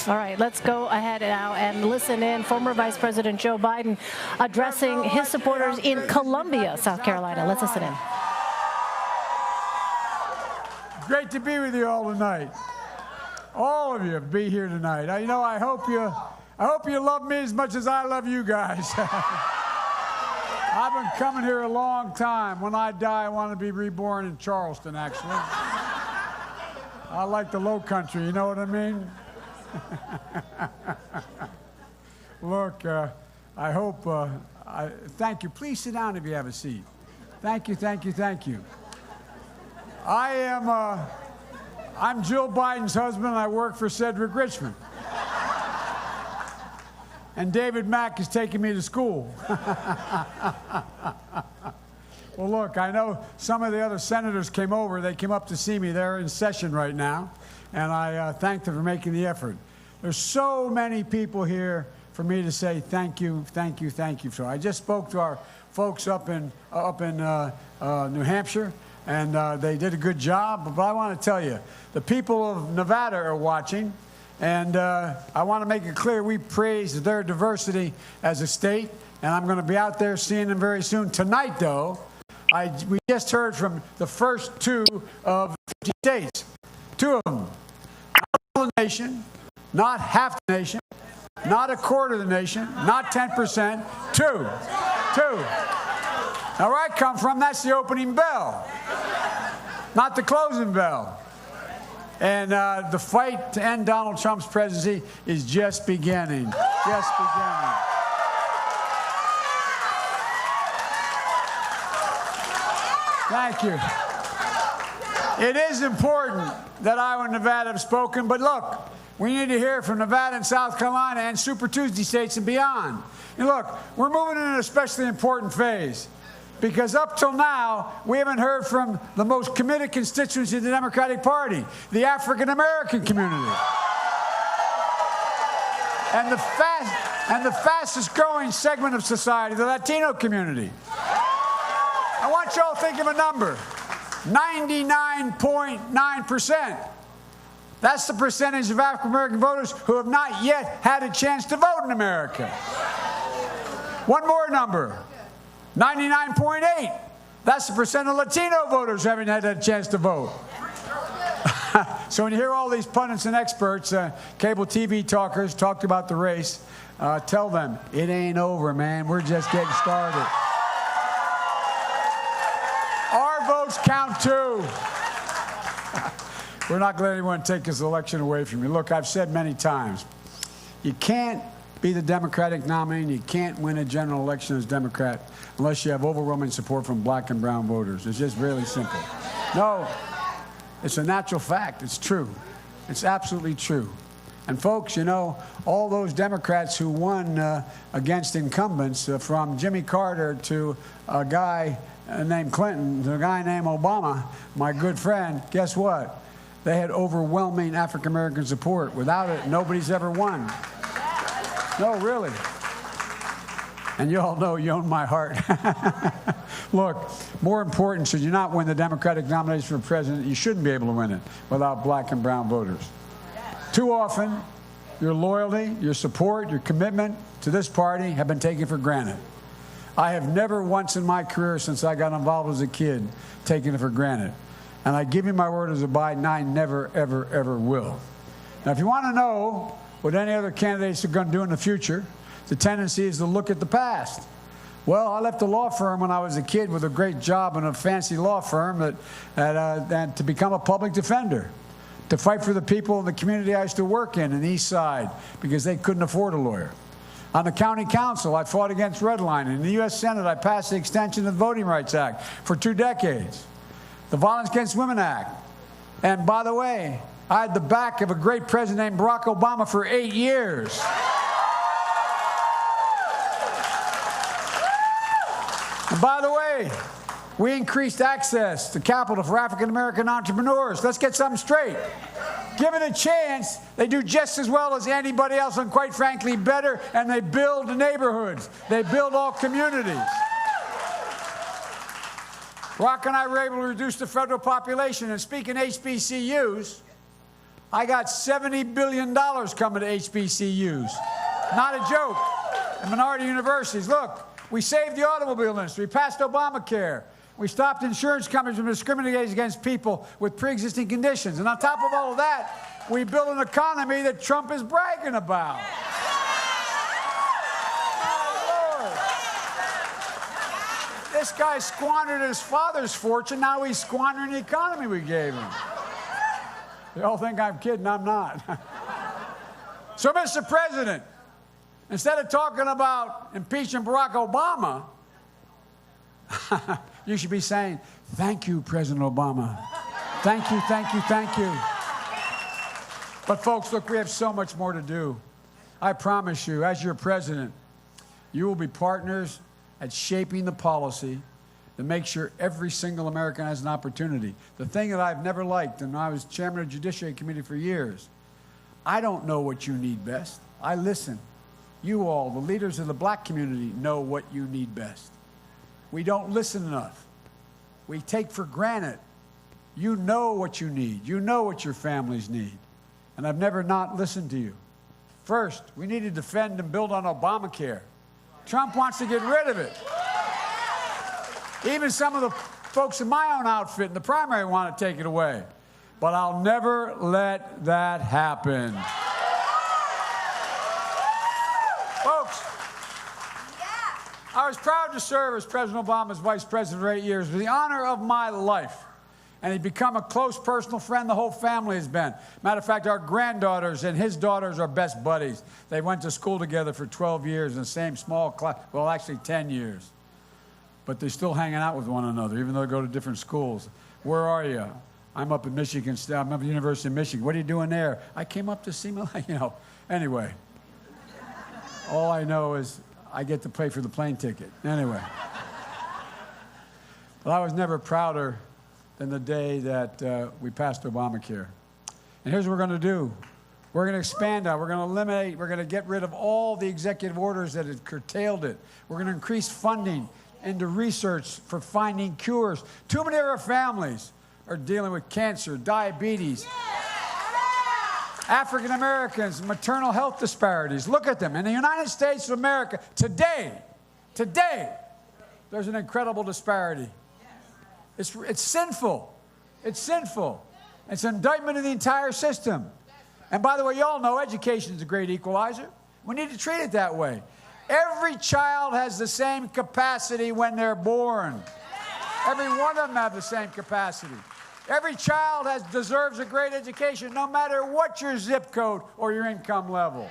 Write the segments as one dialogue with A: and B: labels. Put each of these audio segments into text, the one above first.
A: All right, let's go ahead now and listen in. Former Vice President Joe Biden addressing his supporters in Columbia, South Carolina. Let's listen in.
B: Great to be with you all tonight. All of you be here tonight. I hope you love me as much as I love you guys. I've been coming here a long time. When I die, I want to be reborn in Charleston, actually. I like the low country, you know what I mean? Look, I hope, thank you. Please sit down if you have a seat. Thank you, thank you, thank you. I'm Jill Biden's husband, and I work for Cedric Richmond. And David Mack is taking me to school. Well, look, I know some of the other senators came over. They came up to see me. They're in session right now, and I thank them for making the effort. There's so many people here for me to say thank you, thank you, thank you. So I just spoke to our folks up in New Hampshire, and they did a good job. But I want to tell you, the people of Nevada are watching, and I want to make it clear we praise their diversity as a state, and I'm going to be out there seeing them very soon. Tonight, though, we just heard from the first two of 50 states. Two of them. Not all the nation, not half the nation, not a quarter of the nation, not 10%. Two. Now, where I come from, that's the opening bell, not the closing bell. And the fight to end Donald Trump's presidency is just beginning. Just beginning. Thank you. It is important that Iowa and Nevada have spoken, but look, we need to hear from Nevada and South Carolina and Super Tuesday states and beyond. And look, we're moving in an especially important phase, because up till now, we haven't heard from the most committed constituency of the Democratic Party, the African-American community. And the fastest growing segment of society, the Latino community. I want you all to think of a number, 99.9%. That's the percentage of African-American voters who have not yet had a chance to vote in America. One more number, 99.8. That's the percent of Latino voters who haven't had a chance to vote. So when you hear all these pundits and experts, cable TV talkers talk about the race, tell them, it ain't over, man. We're just getting started. Our votes count too. We're not going to let anyone take this election away from you. Look, I've said many times, you can't be the Democratic nominee and you can't win a general election as Democrat unless you have overwhelming support from black and brown voters. It's just really simple. No, it's a natural fact. It's true. It's absolutely true. And folks, you know, all those Democrats who won against incumbents, from Jimmy Carter to a guy named Clinton to a guy named Obama, my good friend, guess what? They had overwhelming African-American support. Without it, nobody's ever won. No, really. And you all know you own my heart. Look, more important, should you not win the Democratic nomination for president, you shouldn't be able to win it without black and brown voters. Too often, your loyalty, your support, your commitment to this party have been taken for granted. I have never once in my career since I got involved as a kid taken it for granted. And I give you my word as a Biden, I never, ever, ever will. Now, if you want to know what any other candidates are going to do in the future, the tendency is to look at the past. Well, I left a law firm when I was a kid with a great job in a fancy law firm that to become a public defender, to fight for the people in the community I used to work in the East Side, because they couldn't afford a lawyer. On the county council, I fought against redlining. In the U.S. Senate, I passed the extension of the Voting Rights Act for 2 decades. The Violence Against Women Act. And by the way, I had the back of a great president named Barack Obama for 8 years. And by the way, we increased access to capital for African-American entrepreneurs. Let's get something straight. Given a chance, they do just as well as anybody else, and quite frankly, better, and they build neighborhoods. They build all communities. Barack and I were able to reduce the federal population, and speaking HBCUs, I got $70 billion coming to HBCUs. Not a joke. And minority universities. Look, we saved the automobile industry. We passed Obamacare. We stopped insurance companies from discriminating against people with pre-existing conditions. And on top of all of that, we built an economy that Trump is bragging about. This guy squandered his father's fortune. Now he's squandering the economy we gave him. You all think I'm kidding. I'm not. So, Mr. President, instead of talking about impeaching Barack Obama, you should be saying, thank you, President Obama. Thank you, thank you, thank you. But, folks, look, we have so much more to do. I promise you, as your president, you will be partners at shaping the policy to make sure every single American has an opportunity. The thing that I've never liked, and I was chairman of the Judiciary Committee for years, I don't know what you need best. I listen. You all, the leaders of the black community, know what you need best. We don't listen enough. We take for granted. You know what you need. You know what your families need. And I've never not listened to you. First, we need to defend and build on Obamacare. Trump wants to get rid of it. Even some of the folks in my own outfit in the primary want to take it away. But I'll never let that happen. Folks, I was proud to serve as President Obama's vice president for 8 years with the honor of my life. And he's become a close personal friend. The whole family has been. Matter of fact, our granddaughters and his daughters are best buddies. They went to school together for 12 years in the same small class. Well, actually 10 years. But they're still hanging out with one another, even though they go to different schools. Where are you? I'm up at Michigan State. I'm up at the University of Michigan. What are you doing there? I came up to see my, Anyway, all I know is I get to pay for the plane ticket. Anyway. But I was never prouder than the day that we passed Obamacare. And here's what we're going to do. We're going to expand that. We're going to eliminate, we're going to get rid of all the executive orders that had curtailed it. We're going to increase funding into research for finding cures. Too many of our families are dealing with cancer, diabetes, African Americans, maternal health disparities. Look at them. In the United States of America, today, there's an incredible disparity. It's sinful. It's sinful. It's an indictment of the entire system. And by the way, you all know education is a great equalizer. We need to treat it that way. Every child has the same capacity when they're born. Every one of them have the same capacity. Every child deserves a great education, no matter what your zip code or your income level.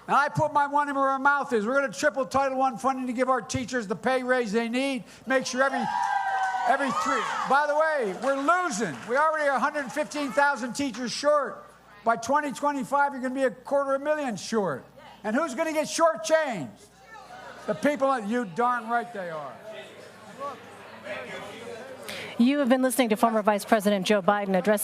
B: And I put my money where our mouth is. We're going to triple Title I funding to give our teachers the pay raise they need. Make sure every three. By the way, we're losing. We already are 115,000 teachers short. By 2025, you're going to be 250,000 short. And who's going to get shortchanged? The people, you darn right they are.
A: You have been listening to former Vice President Joe Biden address